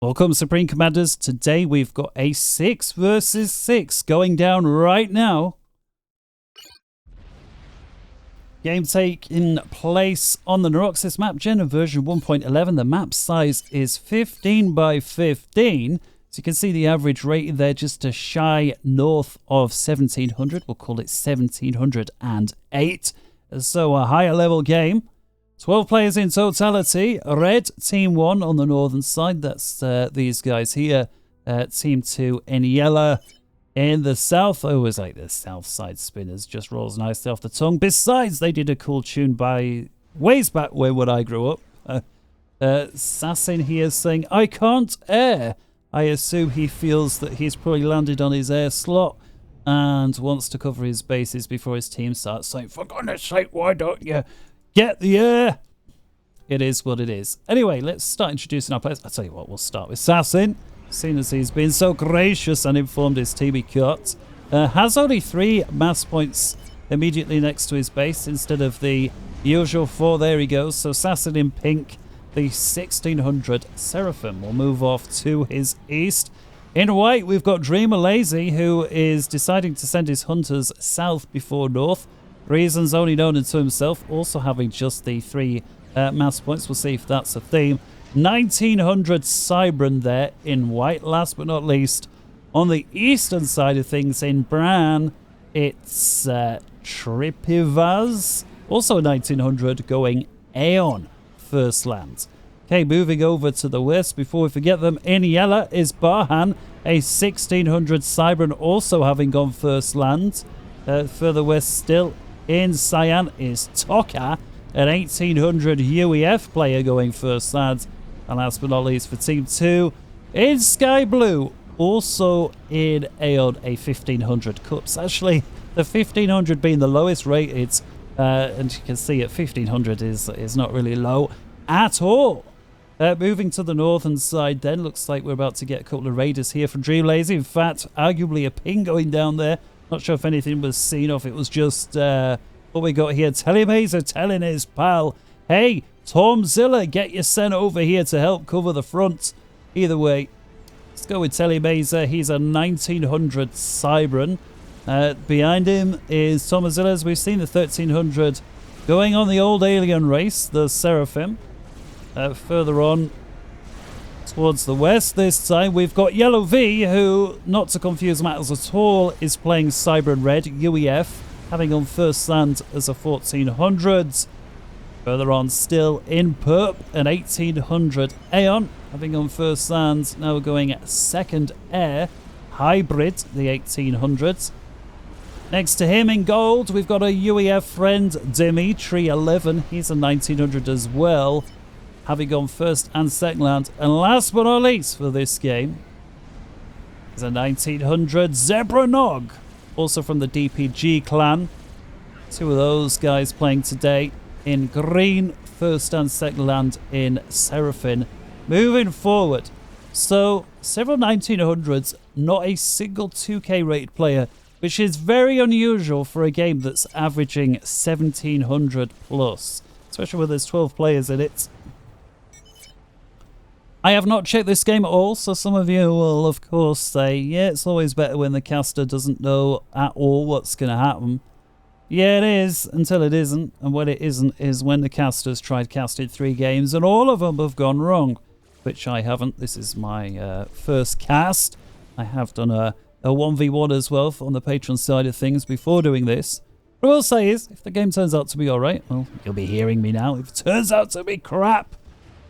Welcome, Supreme Commanders. Today we've got a 6 versus 6 going down right now. Game taking place on the Neuroxis map gen version 1.11. The map size is 15 by 15. So you can see the average rating there just a shy north of 1700. We'll call it 1708. So a higher level game. 12 players in totality. Red, Team 1 on the northern side. That's these guys here. Team 2 in yellow. In the south, I always like the south side spinners. Just rolls nicely off the tongue. Besides, they did a cool tune by ways back when I grew up. Sassin here saying, I can't air. I assume he feels that he's probably landed on his air slot and wants to cover his bases before his team starts saying, for goodness sake, why don't you get the air? It is what it is. Anyway, let's start introducing our players. I'll tell you what, we'll start with Sassin, seeing as he's been so gracious and informed his team he cut. Has only 3 mass points immediately next to his base instead of the usual 4. There he goes. So Sassin in pink, the 1600 Seraphim will move off to his east. In white, we've got Dreamer Lazy, who is deciding to send his hunters south before north. Reasons only known to himself, also having just the 3 mass points. We'll see if that's a theme. 1900 Cybran there in white. Last but not least, on the eastern side of things in Bran, it's Tripivaz, also 1900, going Aeon first land. Okay, moving over to the west before we forget them, in yellow is Barhan, a 1600 Cybran, also having gone first land. Further west still in Cyan is Toka, an 1800 UEF player going first land. And last but not least for Team 2, in Sky Blue, also in Aeon, a 1500 Cups. Actually, the 1500 being the lowest rated, and you can see at 1500 is not really low at all. Moving to the northern side then, looks like we're about to get a couple of raiders here from Dream Lazy. In fact, arguably a ping going down there. Not sure if anything was seen or if it was just what we got here. Telemazer telling his pal, hey, Tomzilla, get your sent over here to help cover the front. Either way, let's go with Telemazer. He's a 1900 Cybran. Behind him is Tomzilla, as we've seen, the 1300 going on the old alien race, the Seraphim. Further on towards the west this time, we've got Yellow V, who, not to confuse matters at all, is playing Cybran Red UEF, having on first land as a 1400. Further on still in Perp, an 1800 Aeon, having on first land. Now we're going at second air, Hybrid, the 1800s. Next to him in gold, we've got a UEF friend, Dimitri 11. He's a 1900 as well, having gone first and second land. And last but not least for this game is a 1900 Zebra Nog, also from the DPG clan. 2 of those guys playing today in green, first and second land in Seraphim. Moving forward, so several 1900s, not a single 2k rated player, which is very unusual for a game that's averaging 1700 plus, especially when there's 12 players in it. I have not checked this game at all, so some of you will of course say, yeah, it's always better when the caster doesn't know at all what's going to happen. Yeah, it is, until it isn't, and when it isn't is when the caster's tried casting 3 games and all of them have gone wrong, which I haven't. This is my first cast. I have done a 1v1 as well on the Patreon side of things before doing this. What I will say is, if the game turns out to be alright, well, you'll be hearing me now. If it turns out to be crap,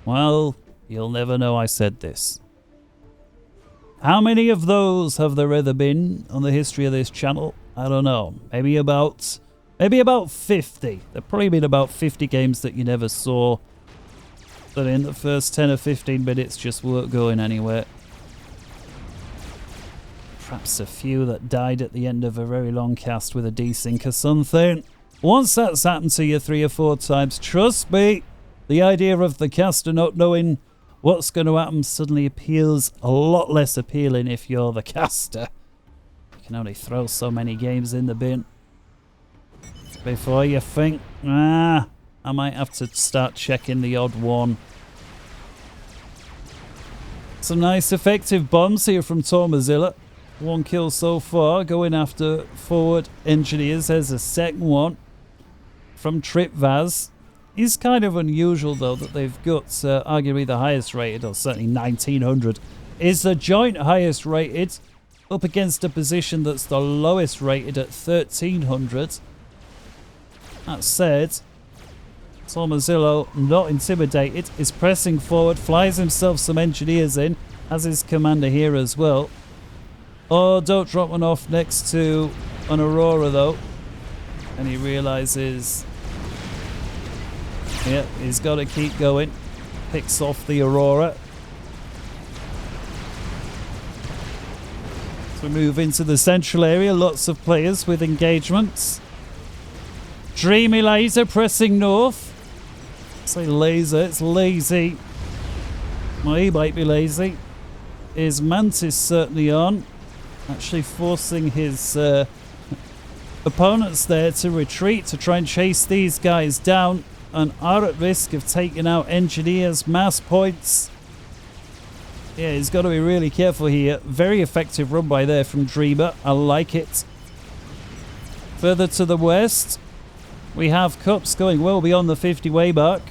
well, you'll never know I said this. How many of those have there ever been on the history of this channel? I don't know. Maybe about 50. There've probably been about 50 games that you never saw, that in the first 10 or 15 minutes just weren't going anywhere. Perhaps a few that died at the end of a very long cast with a desync or something. Once that's happened to you 3 or 4 times, trust me, the idea of the caster not knowing what's going to happen suddenly appeals a lot less appealing if you're the caster. You can only throw so many games in the bin before you think, I might have to start checking the odd one. Some nice effective bombs here from Tormozilla. 1 kill so far, going after forward engineers. There's a second one from Tripvaz. It's kind of unusual though that they've got arguably the highest rated, or certainly 1900 is the joint highest rated, up against a position that's the lowest rated at 1300. That said, Tormozilla, not intimidated, is pressing forward, flies himself some engineers in, has his commander here as well. Oh, don't drop one off next to an Aurora though. And he realizes, yeah, he's got to keep going. Picks off the Aurora. So we move into the central area, lots of players with engagements. Dreamy Laser pressing north. I say laser, it's lazy. Well, he might be lazy. His Mantis certainly on. Actually forcing his opponents there to retreat to try and chase these guys down, and are at risk of taking out engineers, mass points. Yeah, he's got to be really careful here. Very effective run by there from Dreamer. I like it. Further to the west, we have Cups going well beyond the 50-way mark.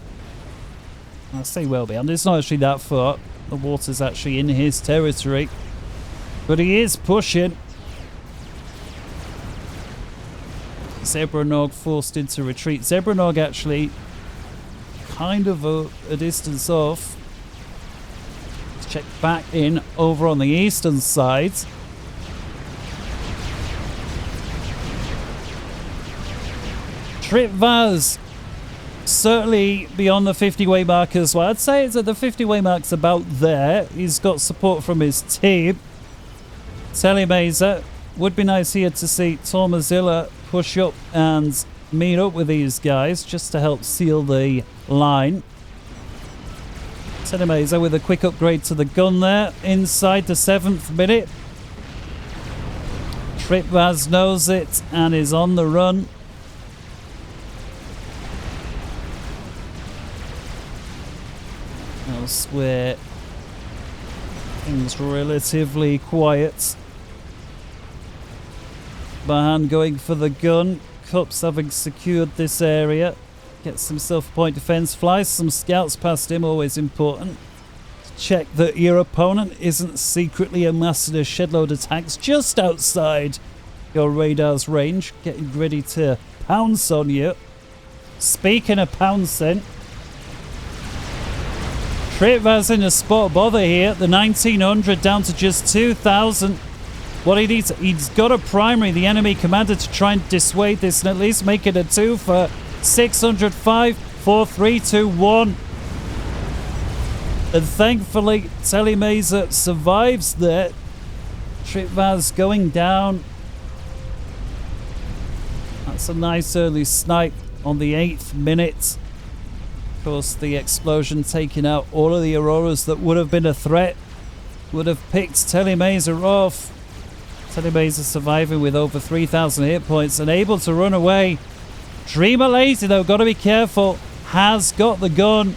I say well beyond. It's not actually that far. The water's actually in his territory. But he is pushing. Zebranog forced into retreat. Zebranog actually kind of a distance off. Let's check back in over on the eastern side. Tripvaz certainly beyond the 50-way mark as well. I'd say it's at the 50-way mark's about there. He's got support from his team. Telemazer. Would be nice here to see Tormozilla push up and meet up with these guys just to help seal the line. Telemazer with a quick upgrade to the gun there inside the 7th minute. Tripvaz knows it and is on the run. Elsewhere, things relatively quiet. Bahan going for the gun. Cups having secured this area. Gets himself a point defense. Flies some scouts past him. Always important. Check that your opponent isn't secretly amassing a shedload of tanks just outside your radar's range. Getting ready to pounce on you. Speaking of pouncing, Tripvaz in a spot bother here. The 1900 down to just 2000. What he needs, he's got a primary, the enemy commander, to try and dissuade this and at least make it a 2 for 605, 4, 3, 2, 1. And thankfully, Telemazer survives there. Tripvaz going down. That's a nice early snipe on the 8th minute. Of course, the explosion taking out all of the Auroras that would have been a threat. Would have picked Telemazer off. Telemazer surviving with over 3,000 hit points and able to run away. Dreamer Lazy though, got to be careful. Has got the gun.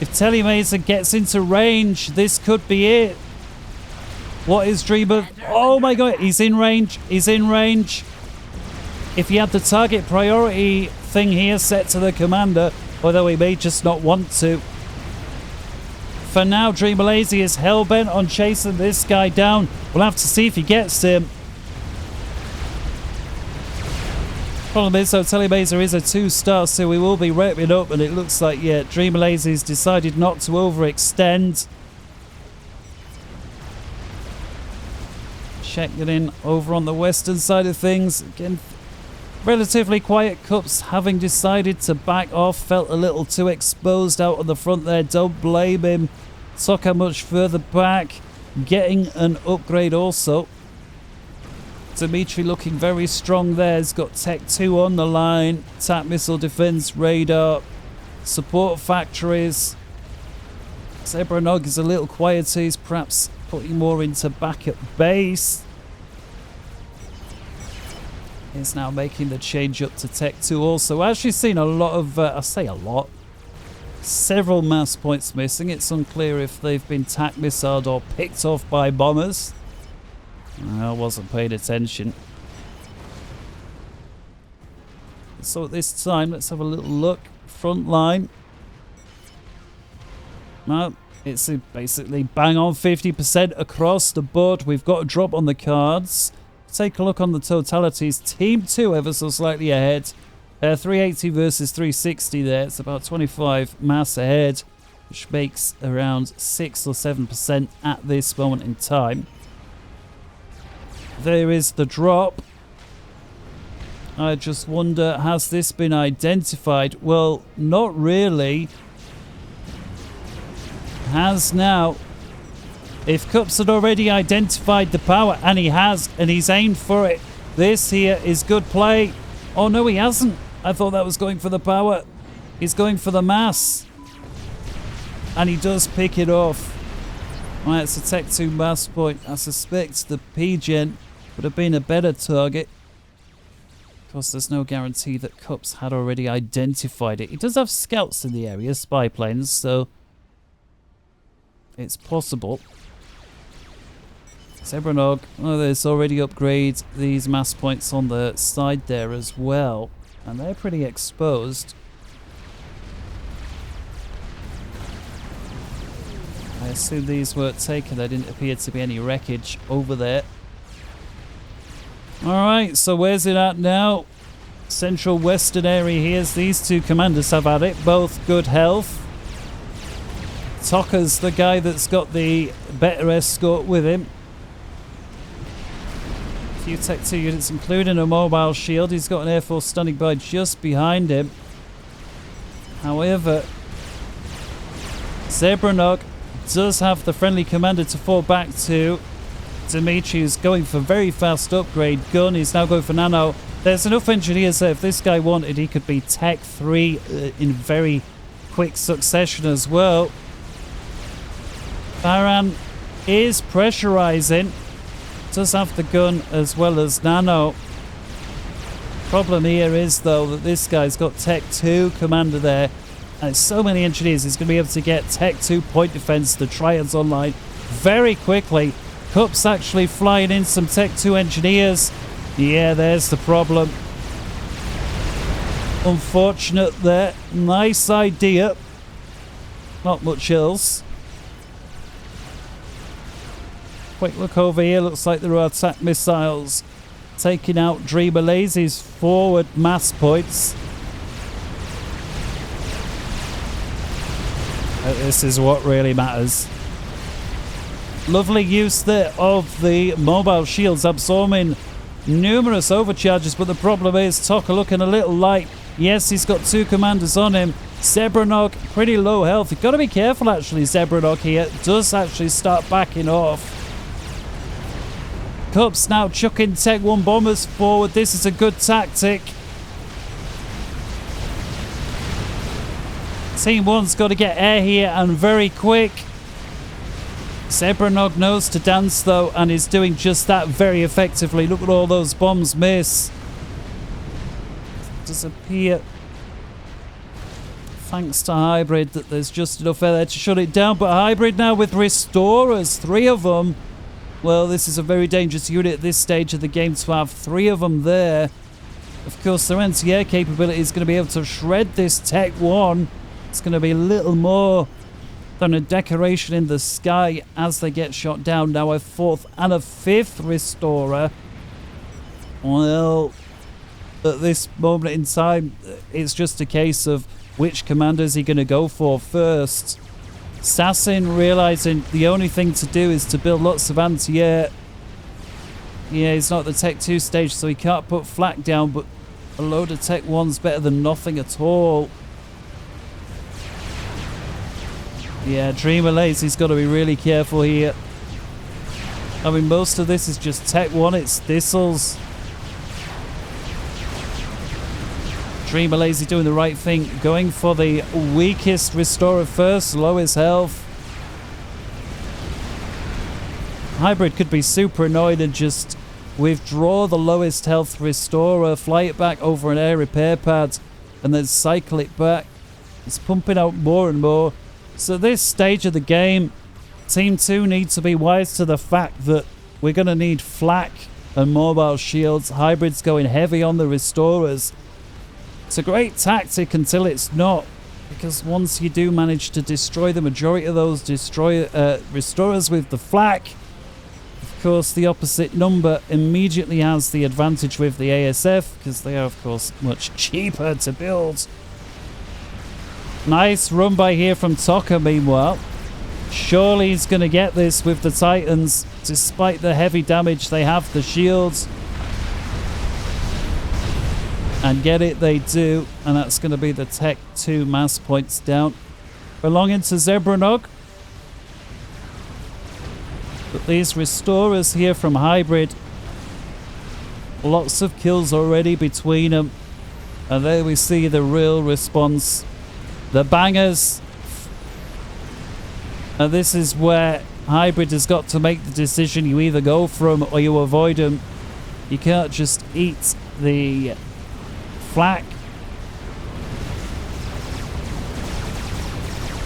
If Telemazer gets into range, this could be it. What is Dreamer? Oh my god, he's in range. He's in range. If he had the target priority thing here set to the commander, although he may just not want to. For now, Dreamer Lazy is hell-bent on chasing this guy down. We'll have to see if he gets him. Problem is, though, Telemazer is a 2-star, so we will be wrapping up, and it looks like, yeah, Dreamer Lazy's decided not to overextend. Checking in over on the western side of things. Again, relatively quiet. Cups having decided to back off. Felt a little too exposed out on the front there. Don't blame him. Took much further back. Getting an upgrade also. Dimitri looking very strong there. He's got Tech 2 on the line. Attack missile defense, radar, support factories. Zebranog is a little quieter. He's perhaps putting more into backup base. Is now making the change up to Tech 2 also. Actually seen a lot of, I say a lot, several mass points missing. It's unclear if they've been tac missiled or picked off by bombers. I wasn't paying attention. So at this time, let's have a little look. Front line. Well, it's basically bang on 50% across the board. We've got a drop on the cards. Take a look on the totalities. Team 2 ever so slightly ahead. 380 versus 360 there. It's about 25 mass ahead, which makes around 6 or 7% at this moment in time. There is the drop. I just wonder, has this been identified? Well, not really. Has now. If Cups had already identified the power, and he has, and he's aimed for it, this here is good play. Oh no, he hasn't. I thought that was going for the power. He's going for the mass. And he does pick it off. Right, it's a Tech 2 mass point. I suspect the P-Gen would have been a better target. Of course, there's no guarantee that Cups had already identified it. He does have scouts in the area, spy planes, so it's possible. Zebranog, oh, there's already upgraded these mass points on the side there as well. And they're pretty exposed. I assume these weren't taken. There didn't appear to be any wreckage over there. Alright, so where's it at now? Central western area here. These two commanders have had it. Both good health. Tokka's the guy that's got the better escort with him. A few Tech 2 units, including a mobile shield. He's got an Air Force standing by just behind him. However, Zebranog does have the friendly commander to fall back to. Dimitri is going for very fast upgrade. Gun is now going for nano. There's enough engineers there. If this guy wanted, he could be Tech 3 in very quick succession as well. Baran is pressurizing. Does have the gun as well as nano. Problem here is, though, that this guy's got Tech 2 commander there. And so many engineers, he's going to be able to get Tech 2 point defense, the Triads online very quickly. Cups actually flying in some Tech 2 engineers. Yeah, there's the problem. Unfortunate there. Nice idea. Not much else. Quick look over here. Looks like there are attack missiles taking out Dreamer Lazy's forward mass points. This is what really matters. Lovely use there of the mobile shields, absorbing numerous overcharges, but the problem is Tokka looking a little light. Yes, he's got two commanders on him. Zebranog, pretty low health. You've got to be careful, actually. Zebranog here does actually start backing off. Cups now chucking Tech 1 bombers forward. This is a good tactic. Team 1's got to get air here, and very quick. Zebranog knows to dance, though, and is doing just that very effectively. Look at all those bombs miss. Does appear, thanks to Hybrid, that there's just enough air there to shut it down. But Hybrid now with Restorers, 3 of them. Well, this is a very dangerous unit at this stage of the game to have 3 of them there. Of course, their anti-air capability is going to be able to shred this Tech 1. It's going to be a little more than a decoration in the sky as they get shot down. Now a 4th and a 5th Restorer. Well, at this moment in time, it's just a case of which commander is he going to go for first. Sassin realizing the only thing to do is to build lots of anti-air. Yeah, he's not at the Tech 2 stage, so he can't put flak down, but a load of Tech 1's better than nothing at all. Yeah, Dreamer Lazy's got to be really careful here. I mean, most of this is just Tech 1, it's thistles. Dreamer Lazy doing the right thing, going for the weakest Restorer first, lowest health. Hybrid could be super annoyed and just withdraw the lowest health Restorer, fly it back over an air repair pad, and then cycle it back. It's pumping out more and more. So this stage of the game, Team 2 need to be wise to the fact that we're going to need flak and mobile shields. Hybrid's going heavy on the restorers. It's a great tactic until it's not, because once you do manage to destroy the majority of those restorers with the flak, of course the opposite number immediately has the advantage with the ASF, because they are of course much cheaper to build. Nice run by here from Toka meanwhile. Surely he's going to get this with the Titans, despite the heavy damage they have the shields. And get it they do, and that's going to be the Tech 2 mass points down, belonging to Zebranog. But these restorers here from Hybrid, lots of kills already between them. And there we see the real response. The bangers. And this is where Hybrid has got to make the decision. You either go for them or you avoid them. You can't just eat the flak.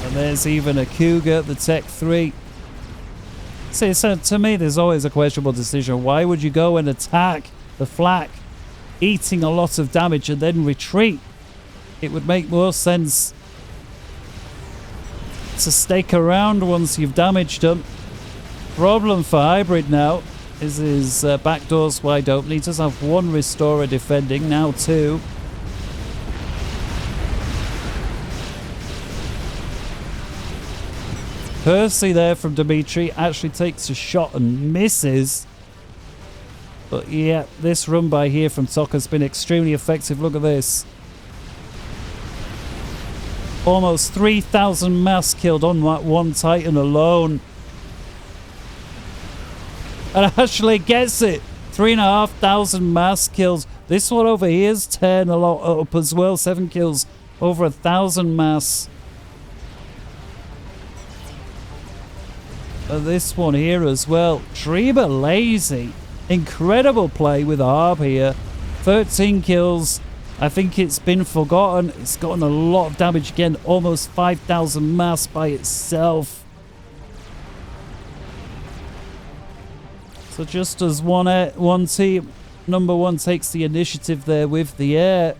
And there's even a Cougar, the Tech 3. See, so to me, there's always a questionable decision. Why would you go and attack the flak, eating a lot of damage, and then retreat? It would make more sense to stake around once you've damaged them. Problem for Hybrid now is his back door's wide open. He does have one restorer defending, now two. Percy there from Dimitri actually takes a shot and misses. But yeah, this run by here from Tok has been extremely effective. Look at this. Almost 3,000 mass killed on that one Titan alone. And actually gets it. 3,500 mass kills. This one over here is 10 a lot up as well. 7 kills. Over 1,000 mass. And this one here as well. Treba lazy. Incredible play with Arb here. 13 kills. I think it's been forgotten. It's gotten a lot of damage again. Almost 5,000 mass by itself. So just as one team, number one, takes the initiative there with the air,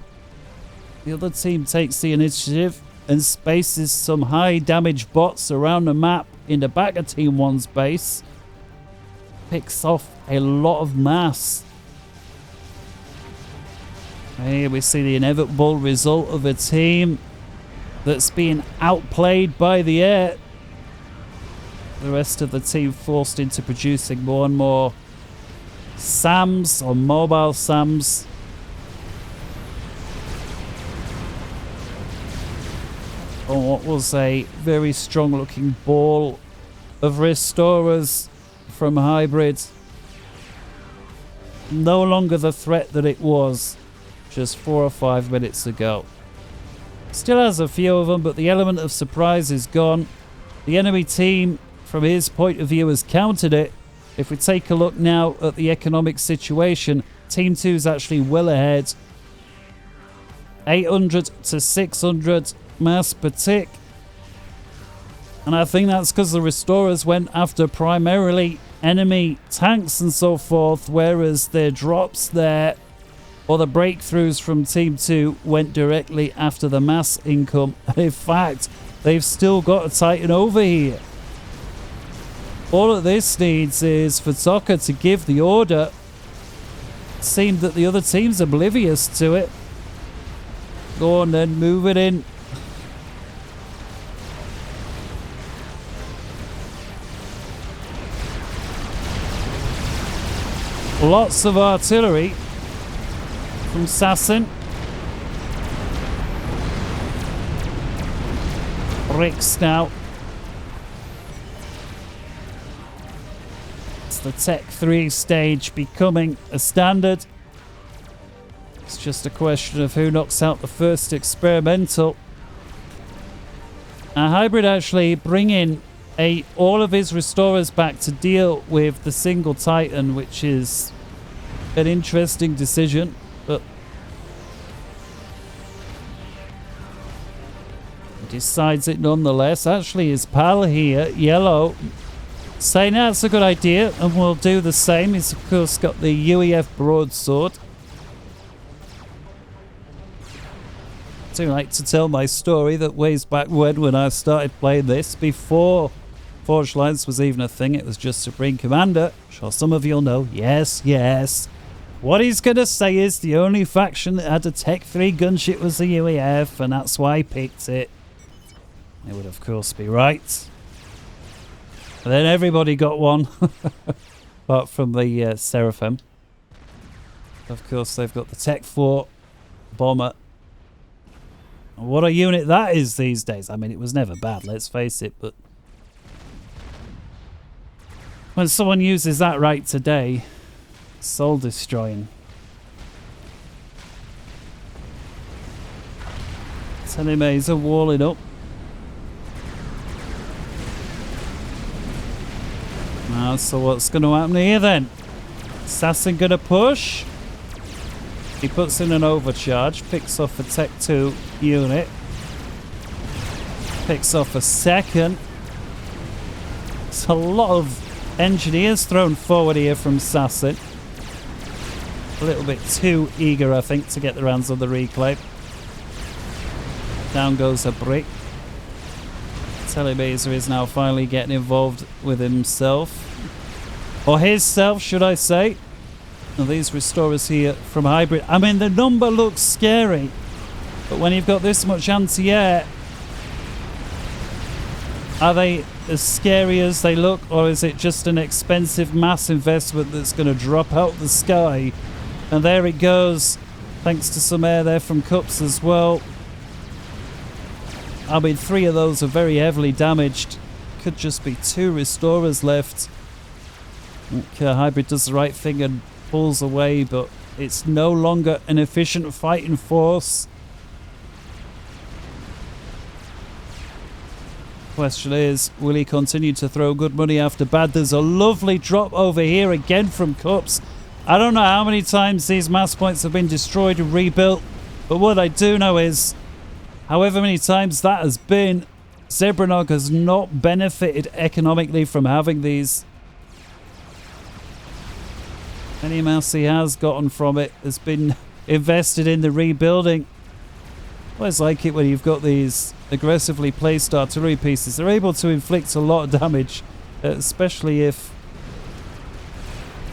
the other team takes the initiative and spaces some high damage bots around the map in the back of Team 1's base. Picks off a lot of mass. Here we see the inevitable result of a team that's being outplayed by the air. The rest of the team forced into producing more and more SAMs, or mobile SAMs. On what was a very strong looking ball of restorers from Hybrid. No longer the threat that it was just 4 or 5 minutes ago. Still has a few of them, but the element of surprise is gone. The enemy team, from his point of view, has countered it. If we take a look now at the economic situation, Team 2 is actually well ahead. 800 to 600 mass per tick. And I think that's because the restorers went after primarily enemy tanks and so forth, whereas their drops there, or the breakthroughs from Team 2, went directly after the mass income. And in fact, they've still got a Titan over here. All that this needs is for Toka to give the order. It seemed that the other team's oblivious to it. Go on then, move it in. Lots of artillery from Sassin. Ricks now. It's the Tech 3 stage becoming a standard. It's just a question of who knocks out the first experimental. Hybrid actually bringing all of his restorers back to deal with the single Titan, which is an interesting decision. But decides it nonetheless. Actually, his pal here, Yellow, saying that's a good idea and we'll do the same. He's of course got the UEF broadsword. I do like to tell my story that ways back when I started playing this, before Forge Lines was even a thing. It was just Supreme Commander. I'm sure some of you'll know. Yes, yes. What he's going to say is the only faction that had a Tech 3 gunship was the UEF, and that's why I picked it. It would, of course, be right. And then everybody got one, apart from the Seraphim. Of course, they've got the Tech 4 bomber. What a unit that is these days. I mean, it was never bad, let's face it, but when someone uses that right today, soul destroying. Telemeza walling up. Now, so what's going to happen here then? Assassin going to push. He puts in an overcharge, picks off a Tech 2 unit, picks off a second. It's a lot of engineers thrown forward here from Assassin. A little bit too eager, I think, to get their hands on the reclaim. Down goes a brick. Telebaser is now finally getting involved with himself. Or his self, should I say. Now these restorers here from Hybrid. I mean, the number looks scary. But when you've got this much anti-air, are they as scary as they look? Or is it just an expensive mass investment that's going to drop out the sky? And there it goes. Thanks to some air there from Cups as well. I mean, 3 of those are very heavily damaged. Could just be 2 restorers left. Hybrid does the right thing and pulls away, but it's no longer an efficient fighting force. Question is, will he continue to throw good money after bad? There's a lovely drop over here again from Cups. I don't know how many times these mass points have been destroyed and rebuilt, but what I do know is, however many times that has been, Zebranog has not benefited economically from having these. Any mass he has gotten from it has been invested in the rebuilding. I always like it when you've got these aggressively placed artillery pieces. They're able to inflict a lot of damage, especially if,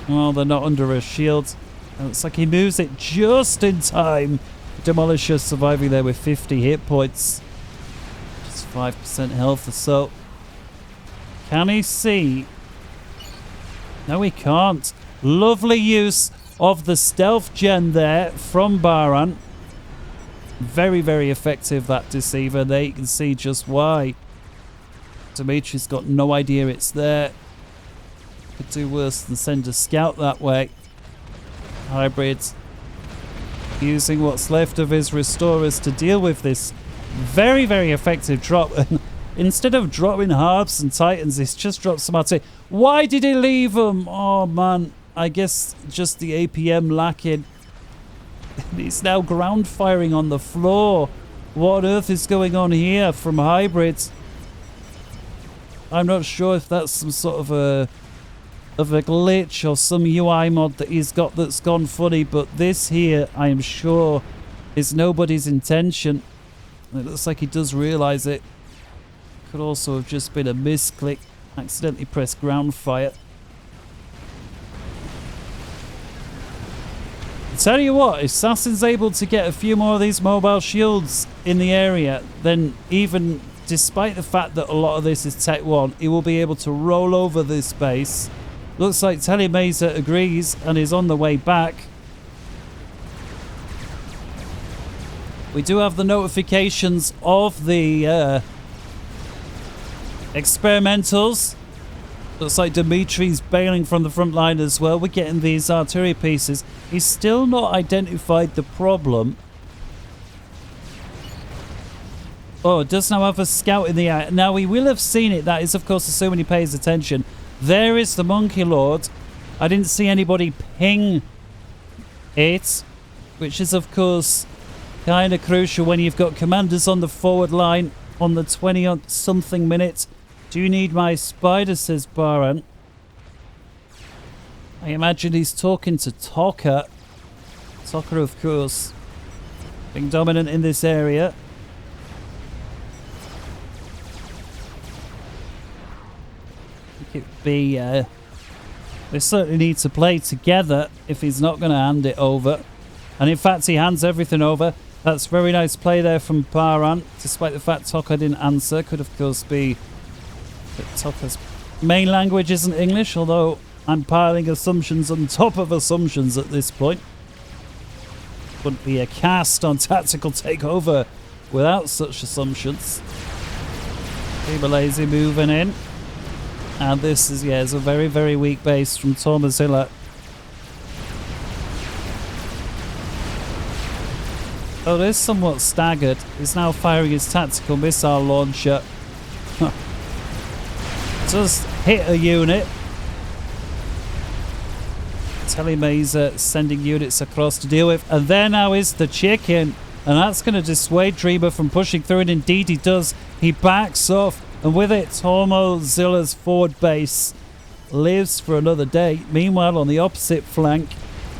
well, they're not under a shield. It's like he moves it just in time. Demolisher surviving there with 50 hit points. Just 5% health or so. Can he see? No, he can't. Lovely use of the stealth gen there from Baran. Very, very effective, that deceiver. There you can see just why. Dimitri's got no idea it's there. Could do worse than send a scout that way. Hybrids using what's left of his restorers to deal with this very, very effective drop. And instead of dropping Harps and Titans, he's just dropped some artillery. Why did he leave them? Oh, man. I guess just the APM lacking. He's now ground firing on the floor. What on earth is going on here from Hybrids? I'm not sure if that's some sort of a glitch or some UI mod that he's got that's gone funny, but this here, I am sure, is nobody's intention. It looks like he does realize it. Could also have just been a misclick. Accidentally pressed ground fire. I tell you what, if Assassin's able to get a few more of these mobile shields in the area, then even despite the fact that a lot of this is Tech 1, he will be able to roll over this base. Looks like Telemeza agrees and is on the way back. We do have the notifications of the experimentals. Looks like Dimitri's bailing from the front line as well. We're getting these artillery pieces. He's still not identified the problem. Oh, it does now have a scout in the air. Now, we will have seen it. That is, of course, assuming he pays attention. There is the Monkey Lord. I didn't see anybody ping it, which is, of course, kind of crucial when you've got commanders on the forward line on the 20-something minutes. Do you need my spider, says Baran. I imagine he's talking to Toka. Toka, of course, being dominant in this area. I think it'd be... they certainly need to play together if he's not going to hand it over. And in fact, he hands everything over. That's very nice play there from Baran, despite the fact Toka didn't answer. Could, of course, be that Toka's main language isn't English, although I'm piling assumptions on top of assumptions at this point. Wouldn't be a cast on Tactical Takeover without such assumptions. Lazy moving in. And this is, yeah, is a very, very weak base from Tormozilla. Oh, it is somewhat staggered. He's now firing his tactical missile launcher. Just hit a unit. Telemazer sending units across to deal with. And there now is the chicken. And that's going to dissuade Dreamer from pushing through. And indeed he does. He backs off. And with it, Tormozilla's forward base lives for another day. Meanwhile, on the opposite flank,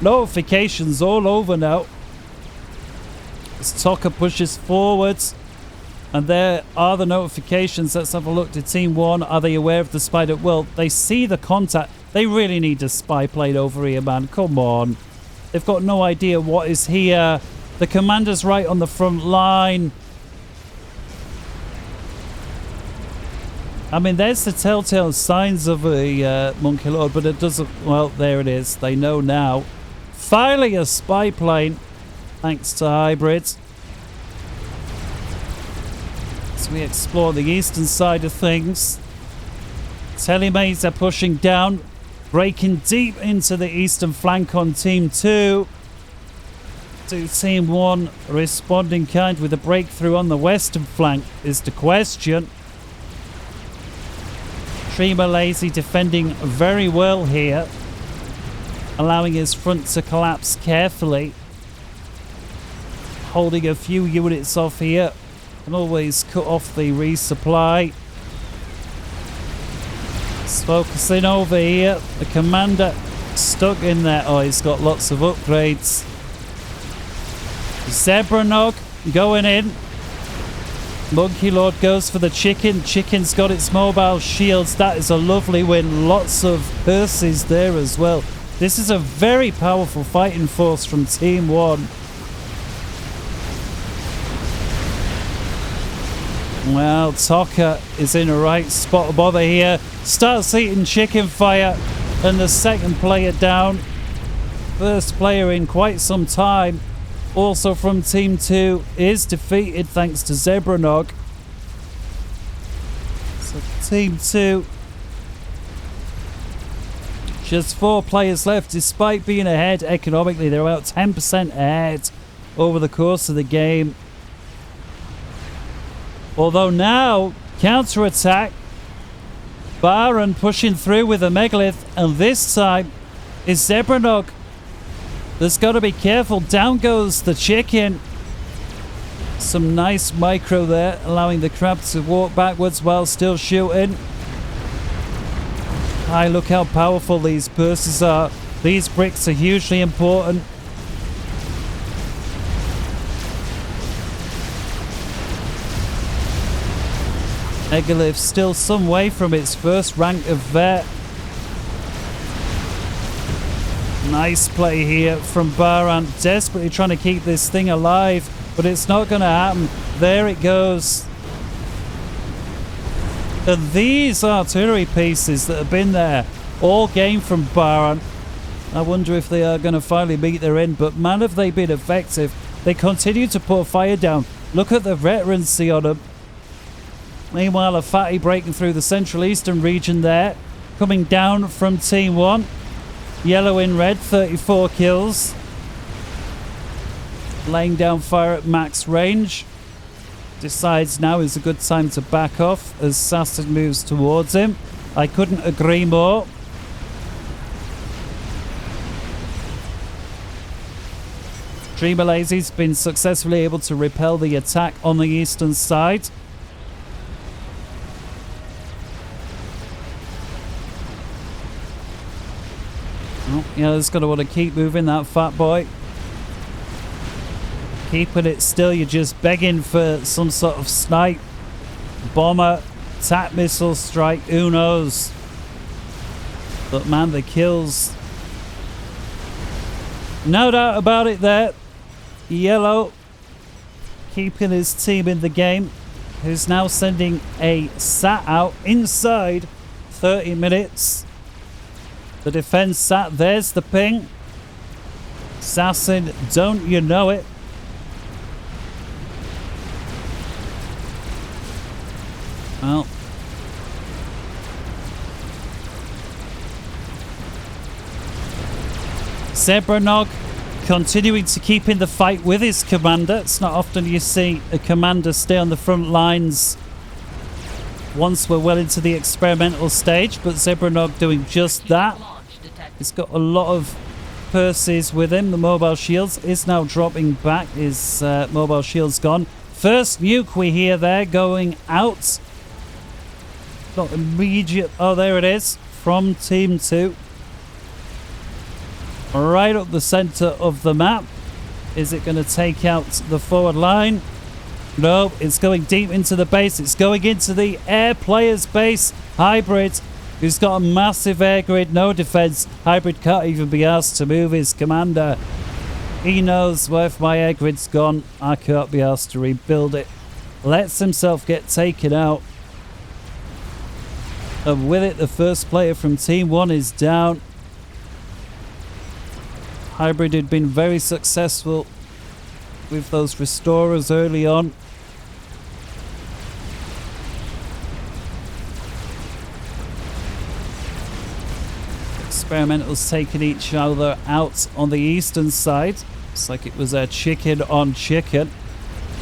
notifications all over now. As Toka pushes forwards. And there are the notifications. Let's have a look to Team 1. Are they aware of the spider? Well, they see the contact. They really need a spy plane over here, man. Come on. They've got no idea what is here. The commander's right on the front line. I mean, there's the telltale signs of a Monkey Lord, but it doesn't... Well, there it is. They know now. Finally, a spy plane. Thanks to hybrids. As we explore the eastern side of things. Telemazer pushing down. Breaking deep into the eastern flank on Team 2. To Team 1 responding kind with a breakthrough on the western flank is the question. Lazy defending very well here. Allowing his front to collapse carefully. Holding a few units off here. Can always cut off the resupply. Just focusing over here. The commander stuck in there. Oh, he's got lots of upgrades. Zebranog going in. Monkey Lord goes for the chicken. Chicken's got its mobile shields. That is a lovely win. Lots of purses there as well. This is a very powerful fighting force from Team 1. Well, Toka is in a right spot of bother here. Starts eating chicken fire. And the second player down. First player in quite some time. Also from Team 2 is defeated thanks to Zebranog. So Team 2. Just 4 players left despite being ahead economically. They're about 10% ahead over the course of the game. Although now, counter-attack. Baran pushing through with a megalith. And this time is Zebranog. There's got to be careful. Down goes the chicken. Some nice micro there, allowing the crab to walk backwards while still shooting. Hi, look how powerful these purses are. These bricks are hugely important. Megalith still some way from its first rank of vet. Nice play here from Baran, desperately trying to keep this thing alive, but it's not going to happen. There it goes. And these artillery pieces that have been there all game from Baran, I wonder if they are going to finally meet their end, but man, have they been effective. They continue to put fire down. Look at the veterancy on them. Meanwhile, a fatty breaking through the central eastern region there, coming down from Team 1. Yellow in red, 34 kills. Laying down fire at max range. Decides now is a good time to back off as Sasson moves towards him. I couldn't agree more. Dreamer Lazy's been successfully able to repel the attack on the eastern side. Oh, Yellow's going to want to keep moving that fat boy. Keeping it still, you're just begging for some sort of snipe, bomber, attack missile strike, who knows. But man, the kills. No doubt about it there. Yellow keeping his team in the game, who's now sending a sat out inside 30 minutes. The defense sat, there's the ping. Assassin, don't you know it? Well, Zebranog continuing to keep in the fight with his commander. It's not often you see a commander stay on the front lines once we're well into the experimental stage, but Zebranog doing just that. He's got a lot of purses with him. The mobile shields is now dropping back. His mobile shield's gone. First nuke we hear there going out. Not immediate. Oh, there it is from Team 2. Right up the center of the map. Is it going to take out the forward line? No, it's going deep into the base. It's going into the air player's base. Hybrid, who's got a massive air grid, no defense. Hybrid can't even be asked to move his commander. He knows, well, if my air grid's gone, I can't be asked to rebuild it. Lets himself get taken out. And with it, the first player from Team 1 is down. Hybrid had been very successful with those restorers early on. Experimentals taking each other out on the eastern side. It's like it was a chicken on chicken.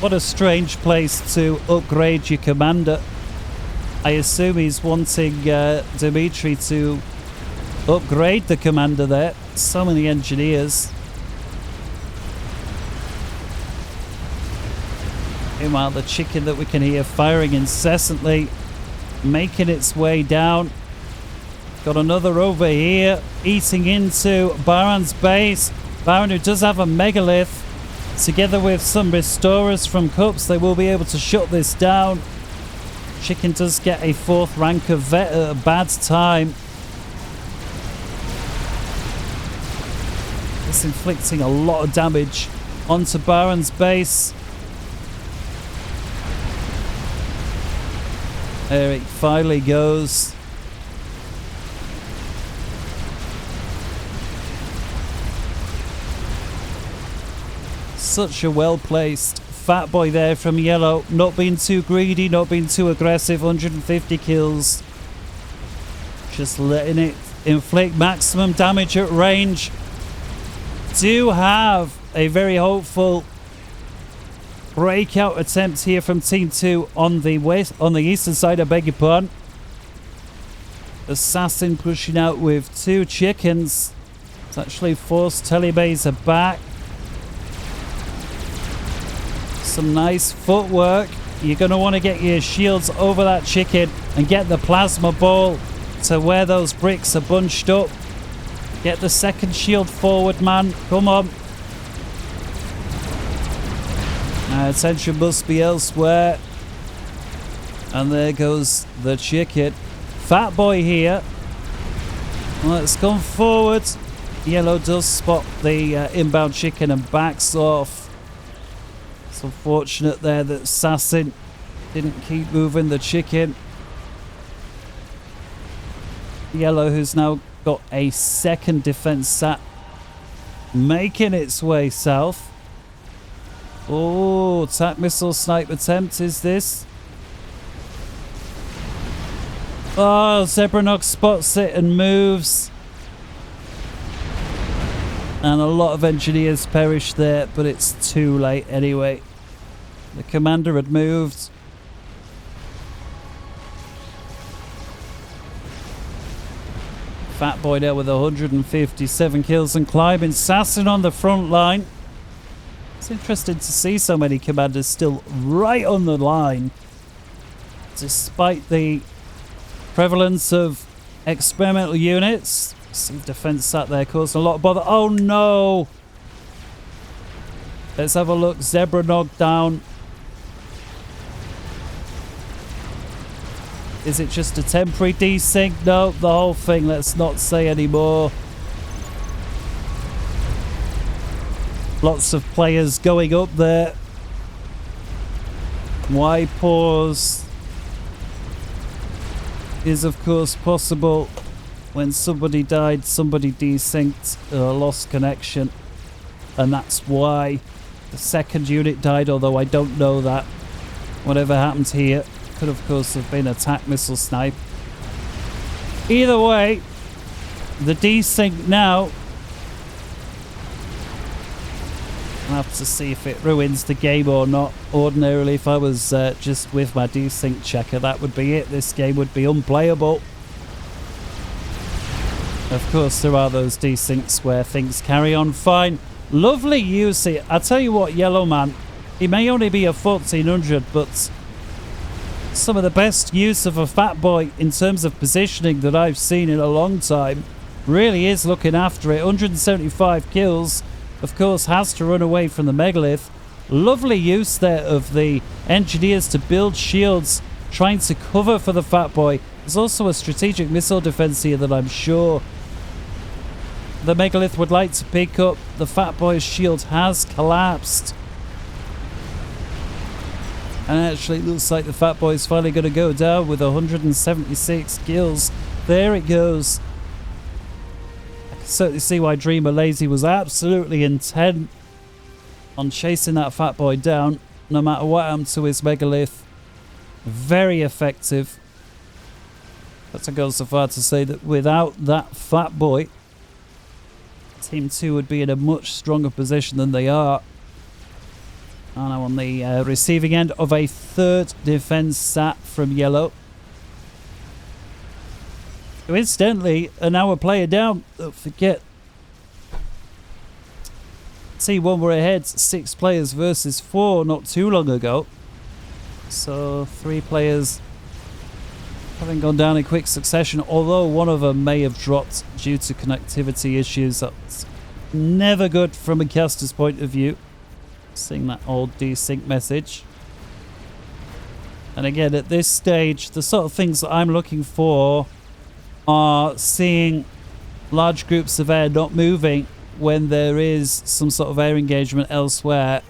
What a strange place to upgrade your commander. I assume he's wanting Dimitri to upgrade the commander there. So many engineers. Meanwhile, the chicken that we can hear firing incessantly, making its way down. Got another over here, eating into Baron's base. Baron, who does have a megalith, together with some restorers from Cups, they will be able to shut this down. Chicken does get a 4th rank of vet at a bad time. It's inflicting a lot of damage onto Baron's base. There it finally goes. Such a well-placed fat boy there from Yellow. Not being too greedy, not being too aggressive. 150 kills. Just letting it inflict maximum damage at range. Do have a very hopeful breakout attempt here from Team 2 on the eastern side, I beg your pardon. Assassin pushing out with 2 chickens. It's actually forced Telebaser back. Some nice footwork. You're going to want to get your shields over that chicken and get the plasma ball to where those bricks are bunched up. Get the second shield forward, man. Come on. Attention must be elsewhere. And there goes the chicken. Fat boy here. Let's come forward. Yellow does spot the inbound chicken and backs off. It's unfortunate there that Assassin didn't keep moving the chicken. Yellow, who's now got a second defense sat, making its way south. Oh, attack missile snipe attempt is this. Oh, Zebranog spots it and moves. And a lot of engineers perished there, but it's too late anyway. The commander had moved. Fat boy there with 157 kills and climbing. Assassin on the front line. It's interesting to see so many commanders still right on the line, despite the prevalence of experimental units. See defense sat there causing a lot of bother. Oh no! Let's have a look. Zebra knocked down. Is it just a temporary desync? No, the whole thing. Let's not say anymore. Lots of players going up there. Why pause is of course possible when somebody died, somebody desynced or lost connection, and that's why the second unit died, although I don't know that. Whatever happened here could of course have been attack missile snipe. Either way, the desync now, I'll have to see if it ruins the game or not. Ordinarily, if I was just with my desync checker, that would be it. This game would be unplayable. Of course, there are those desyncs where things carry on fine. Lovely use here. I tell you what, Yellow Man, he may only be a 1400, but some of the best use of a fat boy in terms of positioning that I've seen in a long time. Really is looking after it. 175 kills. Of course, has to run away from the megalith. Lovely use there of the engineers to build shields, trying to cover for the fat boy. There's also a strategic missile defense here that I'm sure the megalith would like to pick up. The fat boy's shield has collapsed. And actually it looks like the fat boy's finally going to go down with 176 kills. There it goes. Certainly see why Dreamer Lazy was absolutely intent on chasing that fat boy down, no matter what happened to his megalith. Very effective. But I go so far to say that without that fat boy, Team 2 would be in a much stronger position than they are. And I'm on the receiving end of a third defense sat from Yellow. Coincidentally, an hour player down. Don't forget. T1 were ahead 6 players versus 4 not too long ago. So 3 players having gone down in quick succession, although one of them may have dropped due to connectivity issues. That's never good from a caster's point of view. Seeing that old desync message. And again, at this stage, the sort of things that I'm looking for are seeing large groups of air not moving when there is some sort of air engagement elsewhere,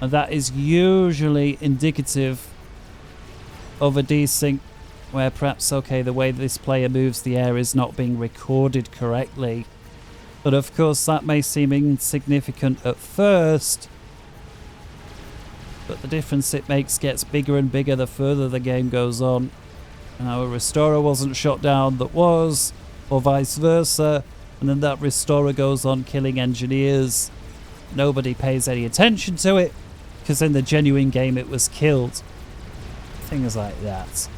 and that is usually indicative of a desync where perhaps, okay, the way this player moves the air is not being recorded correctly. But of course that may seem insignificant at first, but the difference it makes gets bigger and bigger the further the game goes on. And our restorer wasn't shot down that was, or vice versa, and then that restorer goes on killing engineers. Nobody pays any attention to it because in the genuine game it was killed. Things like that.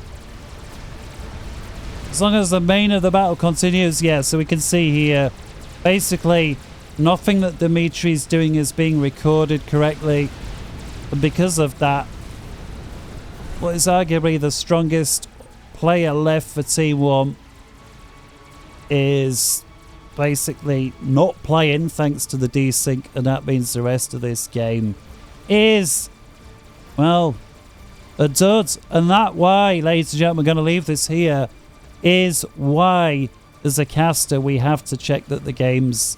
As long as the main of the battle continues, yeah, so we can see here basically nothing that Dimitri's doing is being recorded correctly, and because of that, what is arguably the strongest player left for T1 is basically not playing thanks to the desync, and that means the rest of this game is, well, a dud. And that why, ladies and gentlemen, we're going to leave this here, is why as a caster we have to check that the games,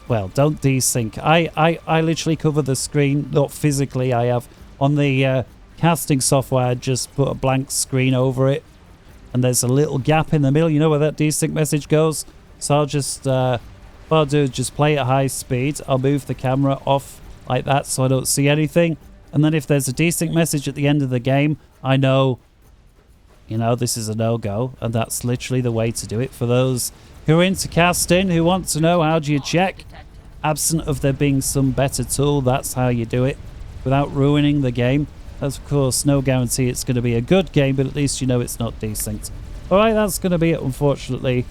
well, don't desync. I literally cover the screen, not physically. I have on the casting software, I just put a blank screen over it, and there's a little gap in the middle, you know where that desync message goes. So I'll just what I'll do is just play at high speed. I'll move the camera off like that so I don't see anything, and then if there's a desync message at the end of the game, I know, you know, this is a no-go, and that's literally the way to do it. For those who are into casting, who want to know how do you check, absent of there being some better tool, that's how you do it without ruining the game. Of course, no guarantee it's going to be a good game, but at least you know it's not desynced. Alright, that's going to be it, unfortunately.